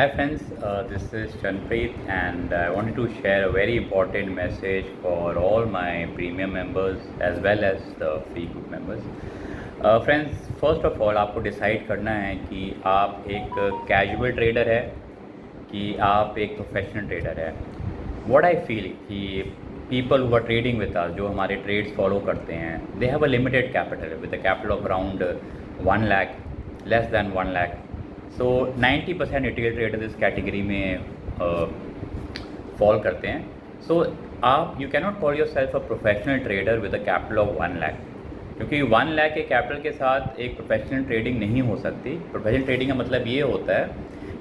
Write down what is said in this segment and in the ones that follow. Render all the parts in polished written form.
Hi friends, this is Chanpreet and I wanted to share a very important message for all my premium members as well as the free group members. Friends, first of all आपको decide करना है कि आप एक casual trader है कि आप एक प्रोफेशनल ट्रेडर है. व्हाट आई फील कि people who are trading with us, जो हमारे ट्रेड्स फॉलो करते हैं, they have a limited capital with a capital of around 1 lakh, less than 1 lakh. So 90% retail trader इस कैटेगरी में फॉल करते हैं. सो आप you can not call yourself a professional trader with a capital of 1 lakh, क्योंकि 1 लाख के capital के साथ एक प्रोफेशनल ट्रेडिंग नहीं हो सकती. प्रोफेशनल ट्रेडिंग का मतलब ये होता है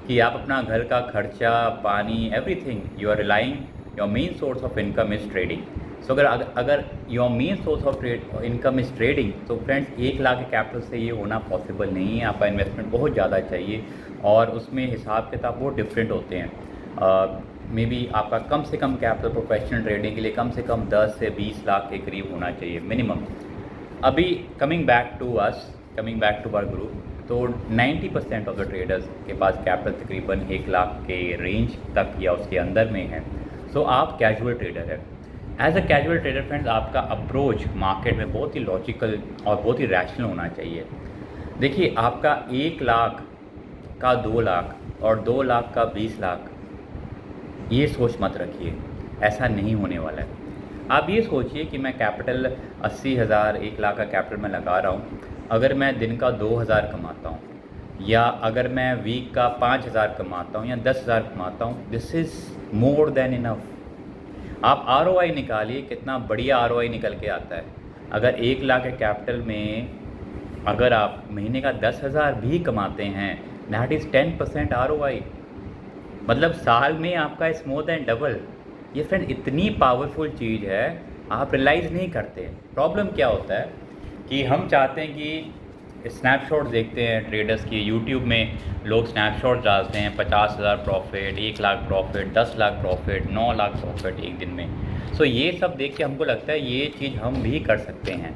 कि आप अपना घर का खर्चा, पानी, everything, you are relying, your main source of income is trading. So अगर your main source of income is trading, तो फ्रेंड्स 1 लाख के कैपिटल से ये होना पॉसिबल नहीं है. आपका इन्वेस्टमेंट बहुत ज़्यादा चाहिए और उसमें हिसाब किताब बहुत डिफरेंट होते हैं. मे बी आपका कम से कम कैपिटल प्रोफेशनल ट्रेडिंग के लिए कम से कम 10 से 20 लाख के करीब होना चाहिए मिनिमम. अभी coming back to our group, तो 90% ऑफ द ट्रेडर्स के पास कैपिटल तकरीबन 1 लाख के रेंज तक या उसके अंदर में है. सो आप कैजुअल ट्रेडर है. As a casual trader friends, आपका अप्रोच मार्केट में बहुत ही लॉजिकल और बहुत ही रैशनल होना चाहिए. देखिए, आपका 1 लाख का 2 लाख और 2 लाख का 20 लाख, ये सोच मत रखिए, ऐसा नहीं होने वाला है. आप ये सोचिए कि मैं कैपिटल 80,000, 1 लाख का कैपिटल मैं लगा रहा हूँ. अगर मैं दिन का 2,000 कमाता हूँ या अगर मैं वीक का 5,000 कमाता हूँ या 10,000 कमाता हूँ, this is more than enough. आप ROI निकालिए, कितना बढ़िया ROI निकल के आता है. अगर 1 लाख के कैपिटल में अगर आप महीने का 10,000 भी कमाते हैं, दैट इज़ 10% ROI. मतलब साल में आपका इस मोर देन डबल. ये फ्रेंड इतनी पावरफुल चीज़ है, आप रियलाइज़ नहीं करते. प्रॉब्लम क्या होता है कि हम चाहते हैं कि स्नैपशॉट देखते हैं ट्रेडर्स की. यूट्यूब में लोग स्नैपशॉट डालते हैं, 50,000 profit, 1 lakh profit, 10 lakh profit, 9 lakh profit एक दिन में. सो ये सब देख के हमको लगता है ये चीज़ हम भी कर सकते हैं.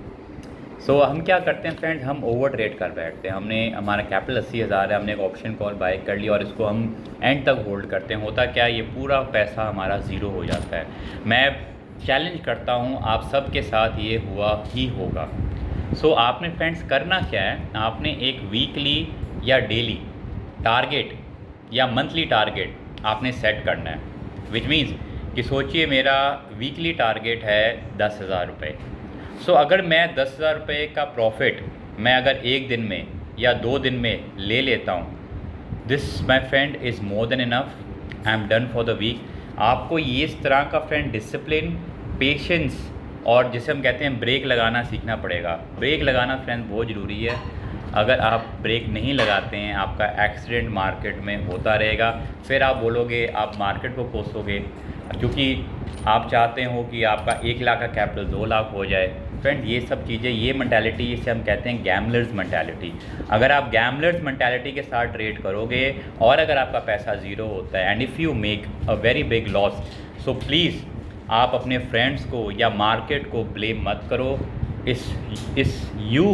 सो हम क्या करते हैं फ्रेंड्स, हम ओवर ट्रेड कर बैठते हैं. हमने हमारा कैपिटल 80,000 है, हमने एक ऑप्शन कॉल बाय कर लिया और इसको हम एंड तक होल्ड करते हैं. होता क्या, ये पूरा पैसा हमारा ज़ीरो हो जाता है. मैं चैलेंज करता हूँ आप सब के साथ ये हुआ ही होगा. सो आपने फ्रेंड्स करना क्या है, आपने एक वीकली या डेली टारगेट या मंथली टारगेट आपने सेट करना है. विच मीन्स कि सोचिए मेरा वीकली टारगेट है 10,000 रुपये. सो अगर मैं 10,000 रुपये का प्रॉफिट मैं अगर एक दिन में या 2 दिन में ले लेता हूँ, this my friend is more than enough. I am done for the week. आपको ये इस तरह का फ्रेंड डिसिप्लिन, पेशेंस और जिसे हम कहते हैं ब्रेक लगाना सीखना पड़ेगा. ब्रेक लगाना फ्रेंड बहुत ज़रूरी है. अगर आप ब्रेक नहीं लगाते हैं, आपका एक्सीडेंट मार्केट में होता रहेगा. फिर आप बोलोगे, आप मार्केट को कोसोगे, क्योंकि आप चाहते हो कि आपका 1 लाख का कैपिटल 2 लाख हो जाए. फ्रेंड ये सब चीज़ें, ये मैंटालिटी, इसे हम कहते हैं गैमलर्स मैंटालिटी. अगर आप गैमलर्स मैंटालिटी के साथ ट्रेड करोगे और अगर आपका पैसा ज़ीरो होता है and if you make a very big loss, so please आप अपने फ्रेंड्स को या मार्केट को ब्लेम मत करो. Is you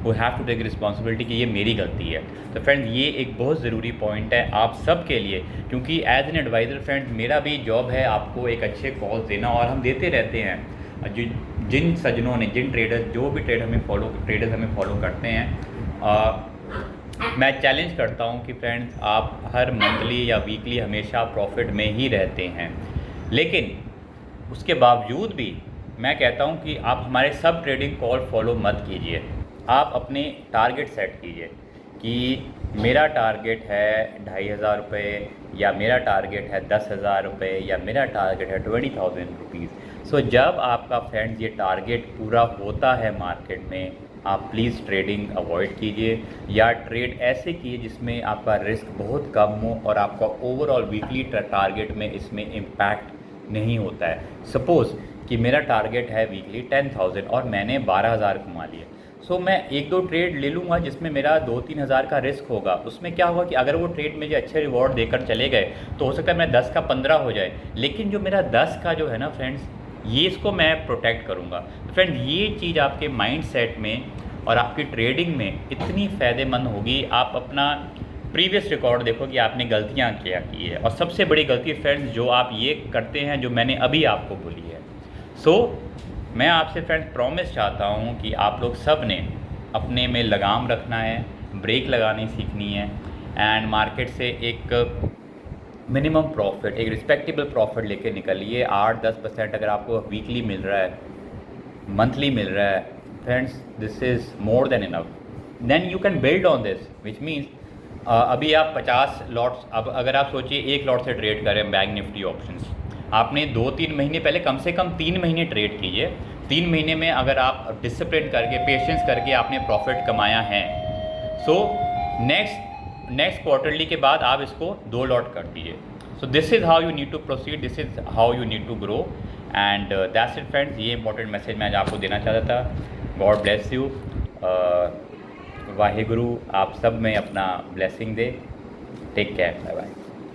who have to take responsibility कि ये मेरी गलती है. तो फ्रेंड ये एक बहुत ज़रूरी पॉइंट है आप सब के लिए, क्योंकि एज एन एडवाइज़र फ्रेंड मेरा भी जॉब है आपको एक अच्छे कॉल्स देना और हम देते रहते हैं. जिन सज्जनों ने, जिन ट्रेडर्स, जो भी ट्रेडर्स हमें फॉलो करते हैं, मैं चैलेंज करता हूँ कि फ्रेंड्स आप हर मंथली या वीकली हमेशा प्रॉफिट में ही रहते हैं. लेकिन उसके बावजूद भी मैं कहता हूँ कि आप हमारे सब ट्रेडिंग कॉल फॉलो मत कीजिए. आप अपने टारगेट सेट कीजिए कि मेरा टारगेट है 2,500 रुपये या मेरा टारगेट है 10,000 रुपये या मेरा टारगेट है 20,000 रुपीज़. सो जब आपका फ्रेंड्स ये टारगेट पूरा होता है मार्केट में, आप प्लीज़ ट्रेडिंग अवॉइड कीजिए या ट्रेड ऐसे कीजिए जिसमें आपका रिस्क बहुत कम हो और आपका ओवरऑल वीकली टारगेट में इसमें इम्पैक्ट नहीं होता है. सपोज़ कि मेरा टारगेट है वीकली 10,000 और मैंने 12,000 कमा लिए. सो मैं 1-2 ट्रेड ले लूँगा जिसमें मेरा 2-3 हज़ार का रिस्क होगा. उसमें क्या होगा कि अगर वो ट्रेड मुझे अच्छे रिवॉर्ड देकर चले गए तो हो सकता है मेरा 10 का 15 हो जाए. लेकिन जो मेरा 10 का जो है ना फ्रेंड्स, ये इसको मैं प्रोटेक्ट करूँगा. फ्रेंड ये चीज़ आपके माइंड सेट में और आपकी ट्रेडिंग में इतनी फ़ायदेमंद होगी. आप अपना प्रीवियस रिकॉर्ड देखो कि आपने गलतियाँ क्या की है, और सबसे बड़ी गलती फ्रेंड्स जो आप ये करते हैं जो मैंने अभी आपको बोली है। सो मैं आपसे फ्रेंड्स प्रॉमिस चाहता हूँ कि आप लोग सब ने अपने में लगाम रखना है, ब्रेक लगानी सीखनी है, एंड मार्केट से एक मिनिमम प्रॉफिट, एक रिस्पेक्टेबल प्रॉफिट लेके निकलिए। 8-10% अगर आपको वीकली मिल रहा है, मंथली मिल रहा है friends, this is more than enough. Then you can build on this, which means अभी आप 50 लॉट्स, अब अगर आप सोचिए एक लॉट से ट्रेड करें बैंक निफ्टी ऑप्शंस, आपने 2-3 महीने पहले, कम से कम 3 महीने ट्रेड कीजिए। 3 महीने में अगर आप डिसिप्लिन करके, पेशेंस करके आपने प्रॉफिट कमाया है, सो नेक्स्ट क्वार्टरली के बाद आप इसको 2 लॉट कर दीजिए। So this is how you need to proceed, this is how you need to grow, and that's it friends. ये इंपॉर्टेंट मैसेज मैं आज आपको देना चाहता था। गॉड ब्लेस यू, वाहिगुरु आप सब में अपना ब्लेसिंग दे। Take care, bye bye.